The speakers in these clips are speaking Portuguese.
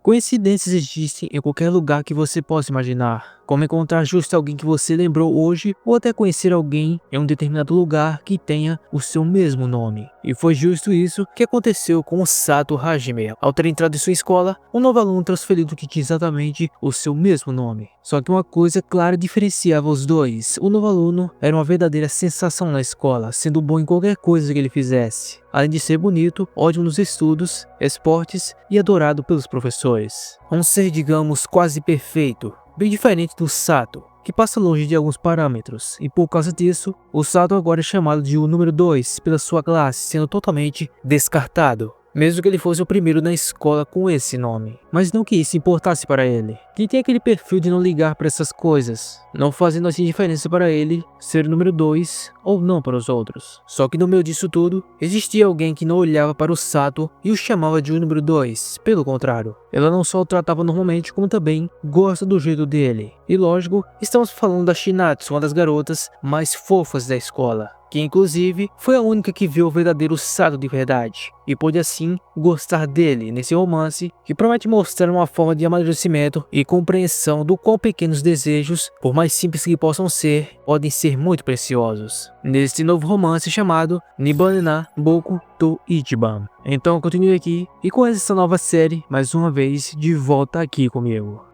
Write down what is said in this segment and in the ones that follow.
Coincidências existem em qualquer lugar que você possa imaginar, como encontrar justo alguém que você lembrou hoje ou até conhecer alguém em um determinado lugar que tenha o seu mesmo nome. E foi justo isso que aconteceu com o Sato Hajime. Ao ter entrado em sua escola, um novo aluno transferido que tinha exatamente o seu mesmo nome. Só que uma coisa clara diferenciava os dois: o novo aluno era uma verdadeira sensação na escola, sendo bom em qualquer coisa que ele fizesse. Além de ser bonito, ótimo nos estudos, esportes e adorado pelos professores. Um ser, digamos, quase perfeito, bem diferente do Sato, que passa longe de alguns parâmetros, e por causa disso, o Sato agora é chamado de o número 2 pela sua classe, sendo totalmente descartado. Mesmo que ele fosse o primeiro na escola com esse nome. Mas não que isso importasse para ele. Quem tem aquele perfil de não ligar para essas coisas, não fazendo assim diferença para ele ser o número 2 ou não para os outros. Só que no meio disso tudo, existia alguém que não olhava para o Sato e o chamava de o número 2. Pelo contrário, ela não só o tratava normalmente, como também gosta do jeito dele. E lógico, estamos falando da Shinatsu, uma das garotas mais fofas da escola, que inclusive foi a única que viu o verdadeiro Sato de verdade, e pôde assim gostar dele nesse romance que promete mostrar uma forma de amadurecimento e compreensão do quão pequenos desejos, por mais simples que possam ser, podem ser muito preciosos. Neste novo romance chamado Nibanena Boku to Ichiban. Então continue aqui e conheça essa nova série mais uma vez de volta aqui comigo.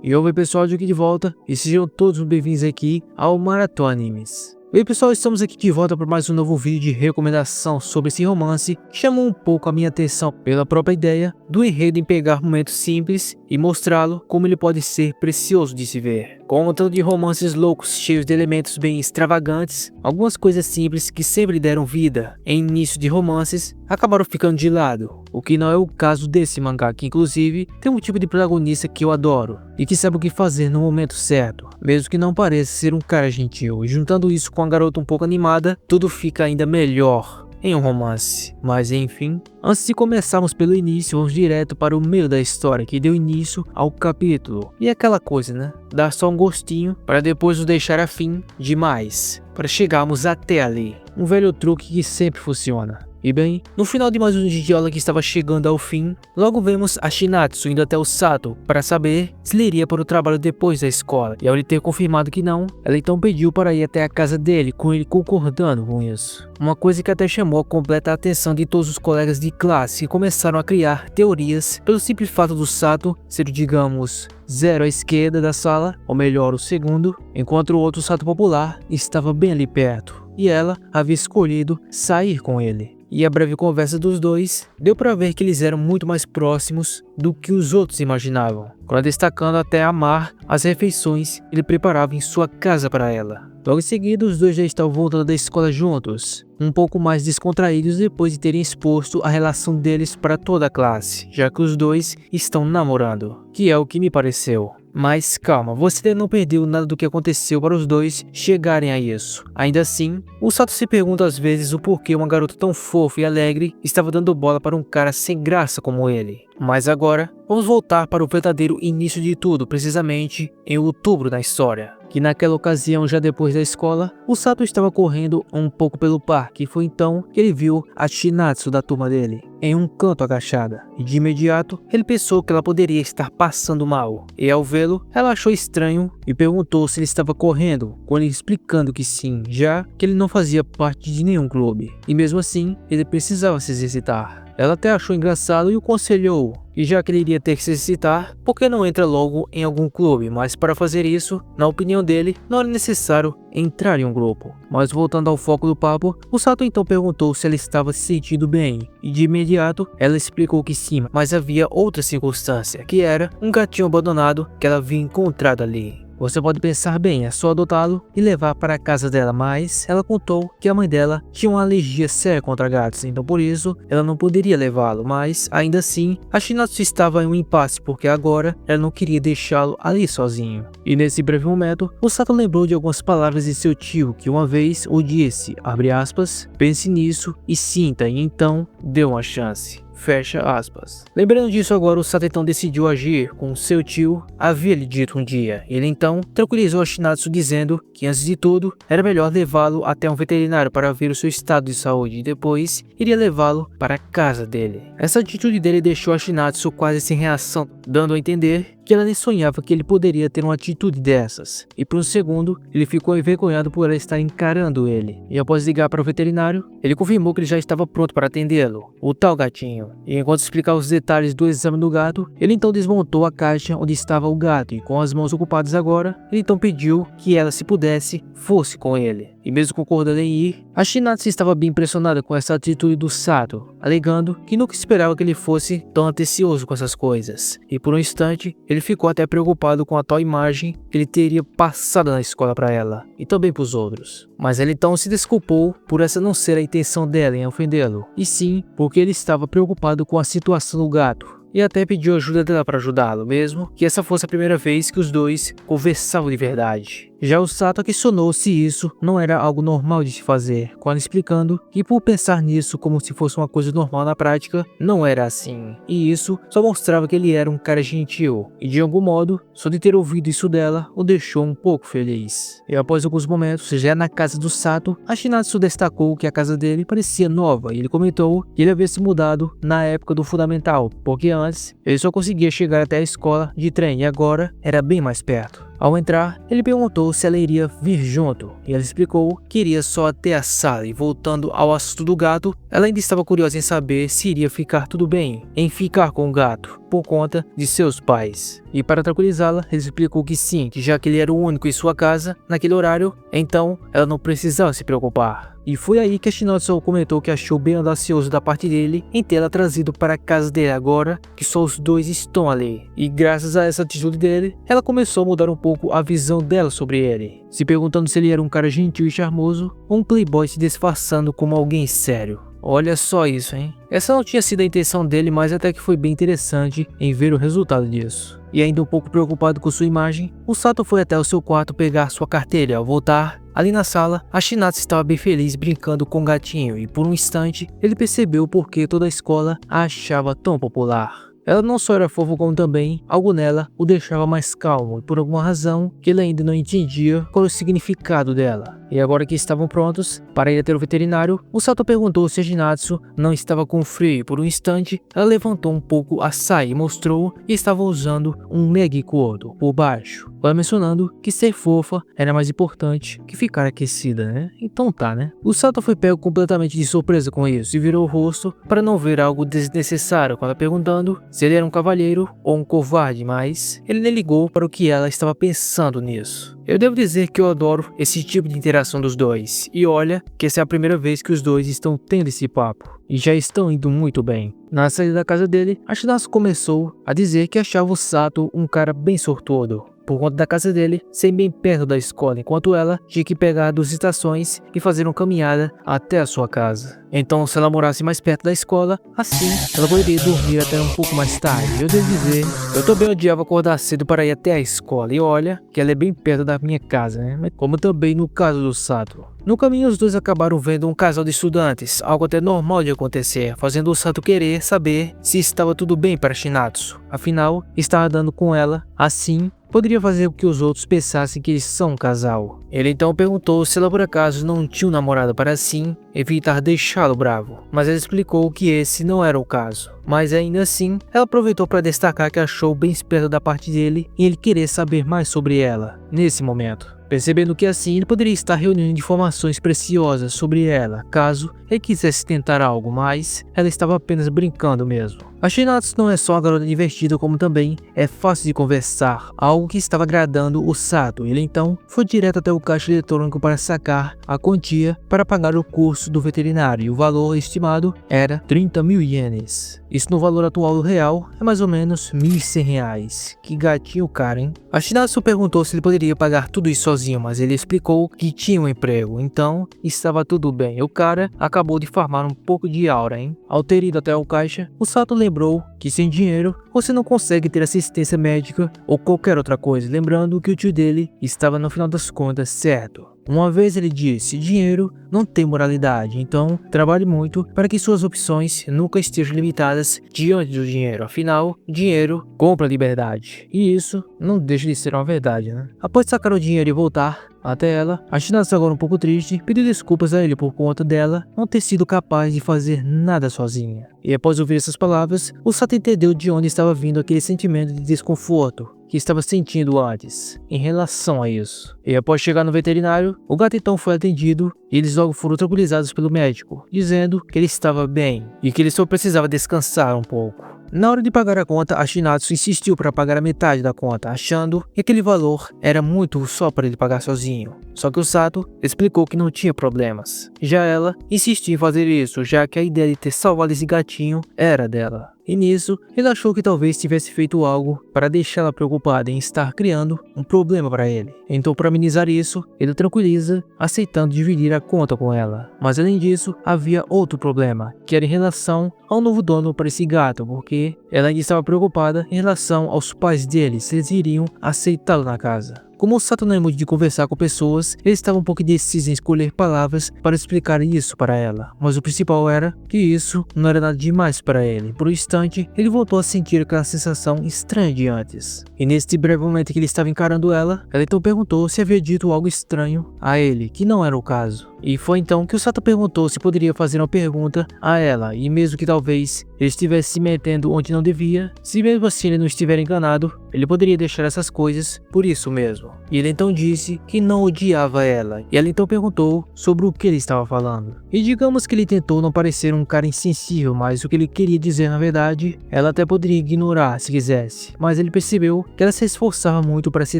E oi pessoal, aqui de volta e sejam todos bem-vindos aqui ao Maratona Animes. Bem pessoal, estamos aqui de volta para mais um novo vídeo de recomendação sobre esse romance que chamou um pouco a minha atenção pela própria ideia do enredo em pegar momentos simples e mostrá-lo como ele pode ser precioso de se ver. Com um tanto de romances loucos cheios de elementos bem extravagantes, algumas coisas simples que sempre deram vida em início de romances acabaram ficando de lado, o que não é o caso desse mangá, que inclusive tem um tipo de protagonista que eu adoro e que sabe o que fazer no momento certo, mesmo que não pareça ser um cara gentil, e juntando isso com a garota um pouco animada, tudo fica ainda melhor em um romance. Mas enfim, antes de começarmos pelo início, vamos direto para o meio da história que deu início ao capítulo. E aquela coisa, né? Dar só um gostinho para depois nos deixar afim demais, para chegarmos até ali. Um velho truque que sempre funciona. E bem, no final de mais um dia de aula que estava chegando ao fim, logo vemos a Shinatsu indo até o Sato para saber se ele iria para o trabalho depois da escola. E ao ele ter confirmado que não, ela então pediu para ir até a casa dele, com ele concordando com isso. Uma coisa que até chamou a completa atenção de todos os colegas de classe, que começaram a criar teorias pelo simples fato do Sato ser, digamos, zero à esquerda da sala, ou melhor, o segundo, enquanto o outro Sato popular estava bem ali perto, e ela havia escolhido sair com ele. E a breve conversa dos dois deu para ver que eles eram muito mais próximos do que os outros imaginavam, destacando até amar as refeições que ele preparava em sua casa para ela. Logo em seguida, os dois já estavam voltando da escola juntos, um pouco mais descontraídos depois de terem exposto a relação deles para toda a classe, já que os dois estão namorando, que é o que me pareceu. Mas calma, você não perdeu nada do que aconteceu para os dois chegarem a isso. Ainda assim, o Sato se pergunta às vezes o porquê uma garota tão fofa e alegre estava dando bola para um cara sem graça como ele. Mas agora, vamos voltar para o verdadeiro início de tudo, precisamente em outubro da história. Que naquela ocasião, já depois da escola, o Sato estava correndo um pouco pelo parque e foi então que ele viu a Shinatsu da turma dele em um canto agachada, e de imediato ele pensou que ela poderia estar passando mal, e ao vê-lo, ela achou estranho e perguntou se ele estava correndo, com ele explicando que sim, já que ele não fazia parte de nenhum clube, e mesmo assim, ele precisava se exercitar. Ela até achou engraçado e o aconselhou, e já que ele iria ter que se exercitar, por que não entra logo em algum clube? Mas para fazer isso, na opinião dele, não era necessário entrar em um grupo. Mas voltando ao foco do papo, o Sato então perguntou se ela estava se sentindo bem, e de imediato ela explicou que sim, mas havia outra circunstância, que era um gatinho abandonado que ela havia encontrado ali. Você pode pensar bem, é só adotá-lo e levar para a casa dela, mas ela contou que a mãe dela tinha uma alergia séria contra gatos, então por isso ela não poderia levá-lo, mas ainda assim a Shinatsu estava em um impasse porque agora ela não queria deixá-lo ali sozinho. E nesse breve momento, o Sato lembrou de algumas palavras de seu tio que uma vez o disse, abre aspas, pense nisso e sinta, e então deu uma chance. Fecha aspas. Lembrando disso agora, o Sato então decidiu agir como seu tio havia lhe dito um dia. Ele então tranquilizou a Shinatsu dizendo que antes de tudo era melhor levá-lo até um veterinário para ver o seu estado de saúde e depois iria levá-lo para a casa dele. Essa atitude dele deixou a Shinatsu quase sem reação, dando a entender que ela nem sonhava que ele poderia ter uma atitude dessas. E por um segundo, ele ficou envergonhado por ela estar encarando ele. E após ligar para o veterinário, ele confirmou que ele já estava pronto para atendê-lo, o tal gatinho. E enquanto explicava os detalhes do exame do gato, ele então desmontou a caixa onde estava o gato e com as mãos ocupadas agora, ele então pediu que ela, se pudesse, fosse com ele. E mesmo concordando em ir, a Shinatsu estava bem impressionada com essa atitude do Sato, alegando que nunca esperava que ele fosse tão atencioso com essas coisas. E por um instante, ele ficou até preocupado com a tal imagem que ele teria passado na escola para ela, e também para os outros. Mas ele então se desculpou por essa não ser a intenção dela em ofendê-lo, e sim porque ele estava preocupado com a situação do gato. E até pediu ajuda dela para ajudá-lo, mesmo que essa fosse a primeira vez que os dois conversavam de verdade. Já o Sato questionou se isso não era algo normal de se fazer, quando explicando que por pensar nisso como se fosse uma coisa normal na prática, não era assim. E isso só mostrava que ele era um cara gentil, e de algum modo, só de ter ouvido isso dela, o deixou um pouco feliz. E após alguns momentos, já na casa do Sato, a Shinatsu destacou que a casa dele parecia nova, e ele comentou que ele havia se mudado na época do fundamental, porque antes ele só conseguia chegar até a escola de trem e agora era bem mais perto. Ao entrar, ele perguntou se ela iria vir junto, e ela explicou que iria só até a sala, e voltando ao assunto do gato, ela ainda estava curiosa em saber se iria ficar tudo bem em ficar com o gato, por conta de seus pais. E para tranquilizá-la, ele explicou que sim, que já que ele era o único em sua casa, naquele horário, então ela não precisava se preocupar. E foi aí que a Shinatsu comentou que achou bem audacioso da parte dele em tê-la trazido para a casa dele agora que só os dois estão ali. E graças a essa atitude dele, ela começou a mudar um pouco a visão dela sobre ele, se perguntando se ele era um cara gentil e charmoso ou um playboy se disfarçando como alguém sério. Olha só isso, hein? Essa não tinha sido a intenção dele, mas até que foi bem interessante em ver o resultado disso. E ainda um pouco preocupado com sua imagem, o Sato foi até o seu quarto pegar sua carteira. Ao voltar, ali na sala, a Shinatsu estava bem feliz brincando com o gatinho e por um instante ele percebeu por que toda a escola a achava tão popular. Ela não só era fofa como também, algo nela o deixava mais calmo e por alguma razão que ele ainda não entendia qual o significado dela. E agora que estavam prontos para ir até o veterinário, o Sato perguntou se a Shinatsu não estava com frio e por um instante ela levantou um pouco a saia e mostrou que estava usando um leg couro por baixo, mencionando que ser fofa era mais importante que ficar aquecida, né? Então tá, né? O Sato foi pego completamente de surpresa com isso e virou o rosto para não ver algo desnecessário quando perguntando se ele era um cavalheiro ou um covarde, mas ele nem ligou para o que ela estava pensando nisso. Eu devo dizer que eu adoro esse tipo de interação dos dois, e olha que essa é a primeira vez que os dois estão tendo esse papo, e já estão indo muito bem. Na saída da casa dele, a Shinatsu começou a dizer que achava o Sato um cara bem sortudo, por conta da casa dele ser bem perto da escola, enquanto ela tinha que pegar 2 estações e fazer uma caminhada até a sua casa. Então, se ela morasse mais perto da escola, assim ela poderia dormir até um pouco mais tarde. Eu devo dizer, eu também odiava acordar cedo para ir até a escola, e olha que ela é bem perto da minha casa, né? Como também no caso do Sato. No caminho, os dois acabaram vendo um casal de estudantes, algo até normal de acontecer, fazendo o Sato querer saber se estava tudo bem para Shinatsu. Afinal, estava dando com ela, assim poderia fazer com que os outros pensassem que eles são um casal. Ele então perguntou se ela por acaso não tinha um namorado para assim evitar deixá-lo bravo, mas ela explicou que esse não era o caso. Mas ainda assim, ela aproveitou para destacar que achou bem esperto da parte dele em ele querer saber mais sobre ela nesse momento, percebendo que assim ele poderia estar reunindo informações preciosas sobre ela, caso ele quisesse tentar algo, mas ela estava apenas brincando mesmo. A Shinatsu não é só uma garota divertida, como também é fácil de conversar, algo que estava agradando o Sato. Ele então foi direto até o caixa eletrônico para sacar a quantia para pagar o curso do veterinário, e o valor estimado era 30.000 ienes. Isso no valor atual do real é mais ou menos 1.100 reais. Que gatinho caro, hein? A Shinatsu perguntou se ele poderia pagar tudo isso sozinho, mas ele explicou que tinha um emprego, então estava tudo bem. O cara acabou de farmar um pouco de aura, hein? Ao ter ido até o caixa, o Sato lembrou que sem dinheiro você não consegue ter assistência médica ou qualquer outra coisa, lembrando que o tio dele estava no final das contas certo. Uma vez ele disse: dinheiro não tem moralidade, então trabalhe muito para que suas opções nunca estejam limitadas diante do dinheiro. Afinal, dinheiro compra liberdade. E isso não deixa de ser uma verdade, né? Após sacar o dinheiro e voltar até ela, a Shinatsu, agora um pouco triste, pediu desculpas a ele por conta dela não ter sido capaz de fazer nada sozinha. E após ouvir essas palavras, o Sato entendeu de onde estava vindo aquele sentimento de desconforto que estava sentindo antes, em relação a isso. E após chegar no veterinário, o gato então foi atendido e eles logo foram tranquilizados pelo médico, dizendo que ele estava bem e que ele só precisava descansar um pouco. Na hora de pagar a conta, a Shinatsu insistiu para pagar a metade da conta, achando que aquele valor era muito só para ele pagar sozinho. Só que o Sato explicou que não tinha problemas. Já ela insistiu em fazer isso, já que a ideia de ter salvado esse gatinho era dela. E nisso, ele achou que talvez tivesse feito algo para deixá-la preocupada em estar criando um problema para ele. Então, para amenizar isso, ele tranquiliza, aceitando dividir a conta com ela. Mas além disso, havia outro problema, que era em relação ao novo dono para esse gato, porque ela ainda estava preocupada em relação aos pais dele, se eles iriam aceitá-lo na casa. Como o Sato não é muito de conversar com pessoas, ele estava um pouco indeciso em escolher palavras para explicar isso para ela. Mas o principal era que isso não era nada demais para ele. Por um instante, ele voltou a sentir aquela sensação estranha de antes. E neste breve momento que ele estava encarando ela então perguntou se havia dito algo estranho a ele, que não era o caso. E foi então que o Sato perguntou se poderia fazer uma pergunta a ela, e mesmo que talvez ele estivesse se metendo onde não devia, se mesmo assim ele não estiver enganado, ele poderia deixar essas coisas por isso mesmo. E ele então disse que não odiava ela, e ela então perguntou sobre o que ele estava falando. E digamos que ele tentou não parecer um cara insensível, mas o que ele queria dizer na verdade, ela até poderia ignorar se quisesse, mas ele percebeu que ela se esforçava muito para se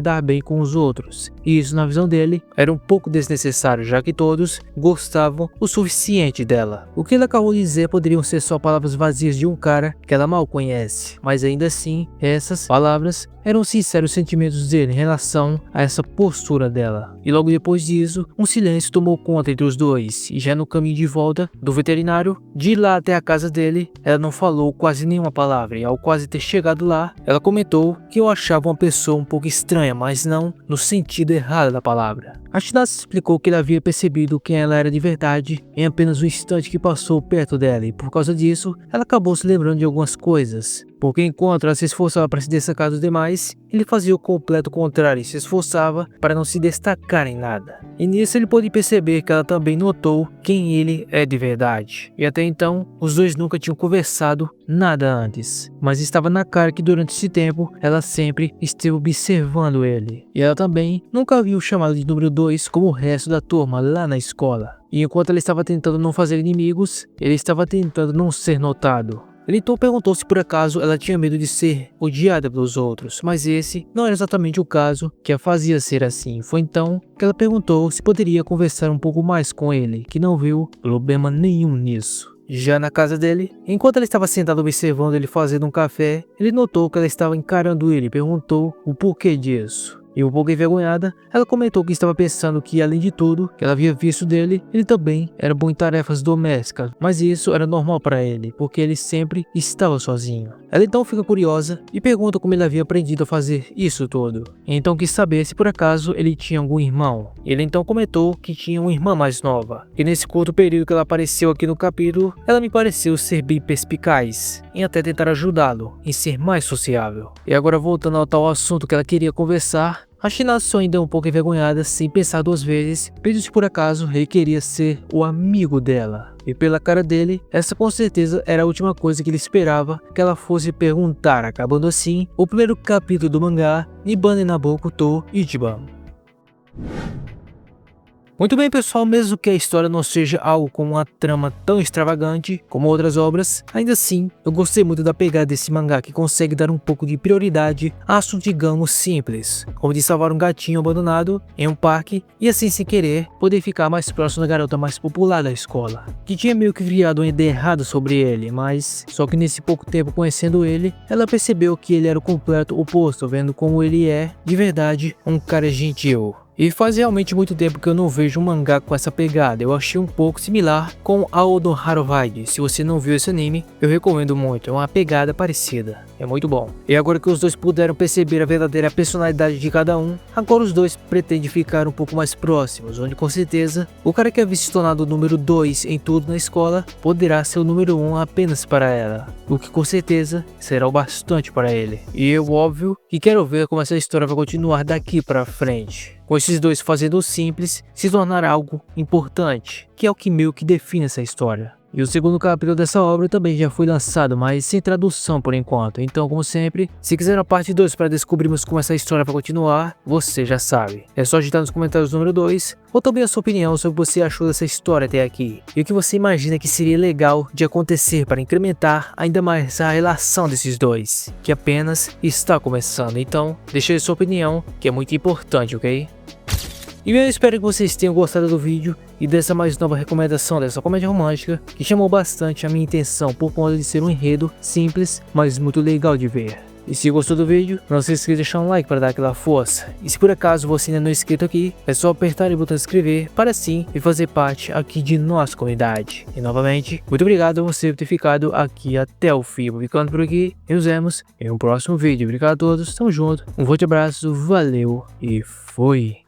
dar bem com os outros, e isso na visão dele era um pouco desnecessário, já que todos gostavam o suficiente dela. O que ele acabou de dizer poderiam ser só palavras vazias de um cara que ela mal conhece, mas ainda assim, essas palavras eram sinceros sentimentos dele em relação a essa postura dela. E logo depois disso, um silêncio tomou conta entre os dois, e já no caminho de volta do veterinário, de lá até a casa dele, ela não falou quase nenhuma palavra, e ao quase ter chegado lá, ela comentou que eu achava uma pessoa um pouco estranha, mas não no sentido errado da palavra. A Shinatsu explicou que ele havia percebido quem ela era de verdade em apenas um instante que passou perto dela, e por causa disso, ela acabou se lembrando de algumas coisas. Porque enquanto ela se esforçava para se destacar dos demais, ele fazia o completo contrário e se esforçava para não se destacar em nada. E nisso ele pôde perceber que ela também notou quem ele é de verdade. E até então, os dois nunca tinham conversado nada antes. Mas estava na cara que durante esse tempo, ela sempre esteve observando ele. E ela também nunca viu o chamado de número 2 como o resto da turma lá na escola. E enquanto ela estava tentando não fazer inimigos, ele estava tentando não ser notado. Ele então perguntou se por acaso ela tinha medo de ser odiada pelos outros, mas esse não era exatamente o caso que a fazia ser assim. Foi então que ela perguntou se poderia conversar um pouco mais com ele, que não viu problema nenhum nisso. Já na casa dele, enquanto ela estava sentada observando ele fazendo um café, ele notou que ela estava encarando ele e perguntou o porquê disso. E um pouco envergonhada, ela comentou que estava pensando que, além de tudo que ela havia visto dele, ele também era bom em tarefas domésticas, mas isso era normal para ele, porque ele sempre estava sozinho. Ela então fica curiosa e pergunta como ele havia aprendido a fazer isso tudo. Então quis saber se por acaso ele tinha algum irmão. Ele então comentou que tinha uma irmã mais nova, e nesse curto período que ela apareceu aqui no capítulo, ela me pareceu ser bem perspicaz em até tentar ajudá-lo, em ser mais sociável. E agora voltando ao tal assunto que ela queria conversar, a Shinatsu, ainda um pouco envergonhada, sem pensar duas vezes, pediu se por acaso ele queria ser o amigo dela. E pela cara dele, essa com certeza era a última coisa que ele esperava que ela fosse perguntar, acabando assim o primeiro capítulo do mangá Nibbana Naboku to Ichiban. Muito bem, pessoal, mesmo que a história não seja algo com uma trama tão extravagante como outras obras, ainda assim, eu gostei muito da pegada desse mangá que consegue dar um pouco de prioridade a assuntos, digamos, simples, como de salvar um gatinho abandonado em um parque e assim, sem querer, poder ficar mais próximo da garota mais popular da escola, que tinha meio que criado uma ideia errada sobre ele, mas só que nesse pouco tempo conhecendo ele, ela percebeu que ele era o completo oposto, vendo como ele é, de verdade, um cara gentil. E faz realmente muito tempo que eu não vejo um mangá com essa pegada. Eu achei um pouco similar com Ao no Harovide. Se você não viu esse anime, eu recomendo muito, é uma pegada parecida. é muito bom. E agora que os dois puderam perceber a verdadeira personalidade de cada um, agora os dois pretendem ficar um pouco mais próximos, onde com certeza o cara que havia se tornado o número 2 em tudo na escola poderá ser o número 1 apenas para ela, o que com certeza será o bastante para ele. E eu, óbvio, que quero ver como essa história vai continuar daqui para frente, com esses dois fazendo o simples se tornar algo importante, que é o que meio que define essa história. E o segundo capítulo dessa obra também já foi lançado, mas sem tradução por enquanto. Então, como sempre, se quiser a parte 2 para descobrirmos como essa história vai continuar, você já sabe. É só digitar nos comentários o número 2, ou também a sua opinião sobre o que você achou dessa história até aqui. E o que você imagina que seria legal de acontecer para incrementar ainda mais a relação desses dois, que apenas está começando. Então, deixe aí sua opinião, que é muito importante, ok? E eu espero que vocês tenham gostado do vídeo e dessa mais nova recomendação dessa comédia romântica, que chamou bastante a minha atenção por conta de ser um enredo simples, mas muito legal de ver. E se gostou do vídeo, não se esqueça de deixar um like para dar aquela força. E se por acaso você ainda não é inscrito aqui, é só apertar o botão inscrever para assim e fazer parte aqui de nossa comunidade. E novamente, muito obrigado a você por ter ficado aqui até o fim. Vou ficando por aqui e nos vemos em um próximo vídeo. Obrigado a todos, tamo junto, um forte abraço, valeu e fui!